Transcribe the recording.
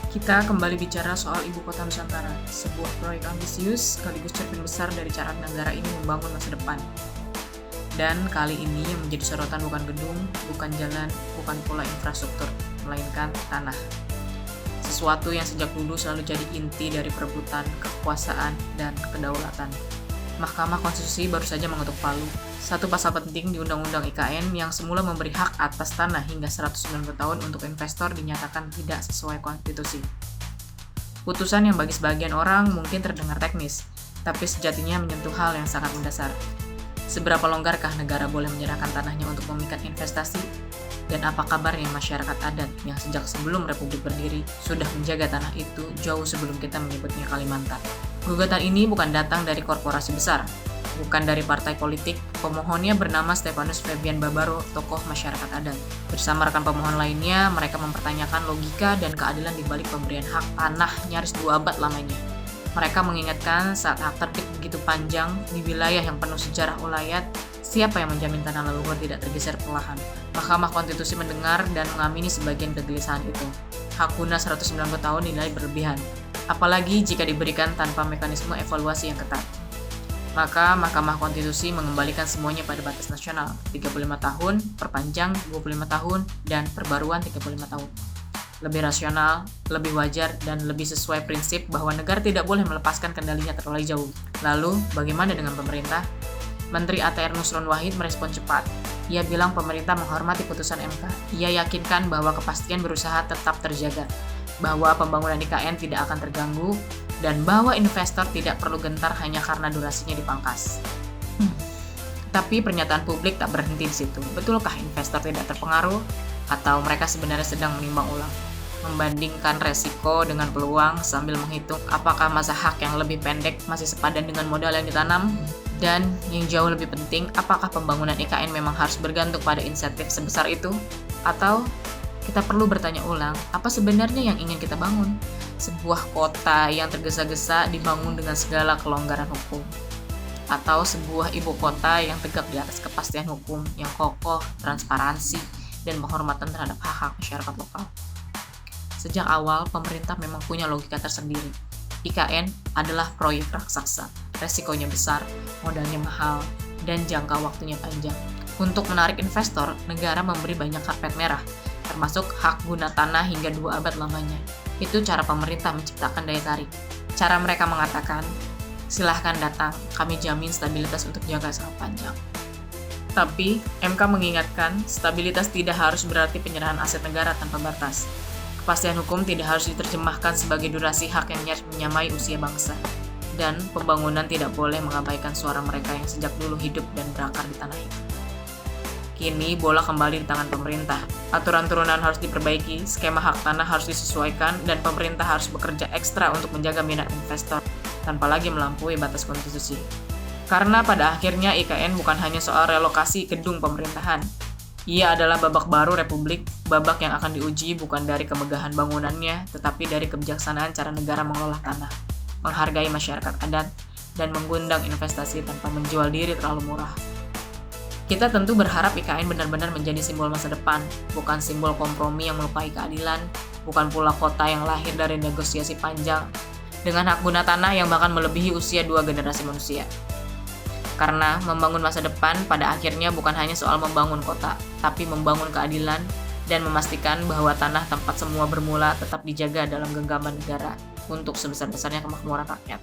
Kita kembali bicara soal Ibu Kota Nusantara, sebuah proyek ambisius sekaligus cermin besar dari cara negara ini membangun masa depan. Dan kali ini yang menjadi sorotan bukan gedung, bukan jalan, bukan pula infrastruktur, melainkan tanah. Sesuatu yang sejak dulu selalu jadi inti dari perebutan, kekuasaan, dan kedaulatan. Mahkamah Konstitusi baru saja mengetuk palu, satu pasal penting di Undang-Undang IKN yang semula memberi hak atas tanah hingga 190 tahun untuk investor dinyatakan tidak sesuai konstitusi. Putusan yang bagi sebagian orang mungkin terdengar teknis, tapi sejatinya menyentuh hal yang sangat mendasar. Seberapa longgarkah negara boleh menyerahkan tanahnya untuk memikat investasi? Dan apa kabarnya masyarakat adat yang sejak sebelum Republik berdiri sudah menjaga tanah itu jauh sebelum kita menyebutnya Kalimantan? Gugatan ini bukan datang dari korporasi besar, bukan dari partai politik. Pemohonnya bernama Stefanus Febian Babaro, tokoh masyarakat adat. Bersama rekan pemohon lainnya, mereka mempertanyakan logika dan keadilan di balik pemberian hak tanah nyaris 2 abad lamanya. Mereka mengingatkan saat hak terbit begitu panjang di wilayah yang penuh sejarah ulayat, siapa yang menjamin tanah leluhur tidak tergeser perlahan? Mahkamah Konstitusi mendengar dan mengamini sebagian kegelisahan itu. Hak guna 190 tahun dinilai berlebihan, apalagi jika diberikan tanpa mekanisme evaluasi yang ketat. Maka Mahkamah Konstitusi mengembalikan semuanya pada batas nasional, 35 tahun, perpanjang 25 tahun, dan perbaruan 35 tahun. Lebih rasional, lebih wajar, dan lebih sesuai prinsip bahwa negara tidak boleh melepaskan kendalinya terlalu jauh. Lalu, bagaimana dengan pemerintah? Menteri ATR Nusron Wahid merespon cepat. Ia bilang pemerintah menghormati putusan MK. Ia yakinkan bahwa kepastian berusaha tetap terjaga, bahwa pembangunan IKN tidak akan terganggu, dan bahwa investor tidak perlu gentar hanya karena durasinya dipangkas. Tapi pernyataan publik tak berhenti di situ. Betulkah investor tidak terpengaruh? Atau mereka sebenarnya sedang menimbang ulang, membandingkan resiko dengan peluang sambil menghitung apakah masa hak yang lebih pendek masih sepadan dengan modal yang ditanam? Dan yang jauh lebih penting, apakah pembangunan IKN memang harus bergantung pada insentif sebesar itu? Atau kita perlu bertanya ulang, apa sebenarnya yang ingin kita bangun? Sebuah kota yang tergesa-gesa dibangun dengan segala kelonggaran hukum? Atau sebuah ibu kota yang tegak di atas kepastian hukum, yang kokoh, transparansi, dan penghormatan terhadap hak-hak masyarakat lokal? Sejak awal, pemerintah memang punya logika tersendiri. IKN adalah proyek raksasa, resikonya besar, modalnya mahal, dan jangka waktunya panjang. Untuk menarik investor, negara memberi banyak karpet merah, termasuk hak guna tanah hingga 2 abad lamanya. Itu cara pemerintah menciptakan daya tarik. Cara mereka mengatakan, silahkan datang, kami jamin stabilitas untuk jangka sangat panjang. Tapi, MK mengingatkan, stabilitas tidak harus berarti penyerahan aset negara tanpa batas. Kepastian hukum tidak harus diterjemahkan sebagai durasi hak yang nyaris menyamai usia bangsa. Dan pembangunan tidak boleh mengabaikan suara mereka yang sejak dulu hidup dan berakar di tanah itu. Kini bola kembali di tangan pemerintah. Aturan turunan harus diperbaiki, skema hak tanah harus disesuaikan, dan pemerintah harus bekerja ekstra untuk menjaga minat investor tanpa lagi melampaui batas konstitusi. Karena pada akhirnya IKN bukan hanya soal relokasi gedung pemerintahan. Ia adalah babak baru Republik, babak yang akan diuji bukan dari kemegahan bangunannya, tetapi dari kebijaksanaan cara negara mengelola tanah, menghargai masyarakat adat, dan menggundang investasi tanpa menjual diri terlalu murah. Kita tentu berharap IKN benar-benar menjadi simbol masa depan, bukan simbol kompromi yang melupai keadilan, bukan pula kota yang lahir dari negosiasi panjang, dengan hak guna tanah yang bahkan melebihi usia 2 generasi manusia. Karena membangun masa depan pada akhirnya bukan hanya soal membangun kota, tapi membangun keadilan dan memastikan bahwa tanah tempat semua bermula tetap dijaga dalam genggaman negara untuk sebesar-besarnya kemakmuran rakyat.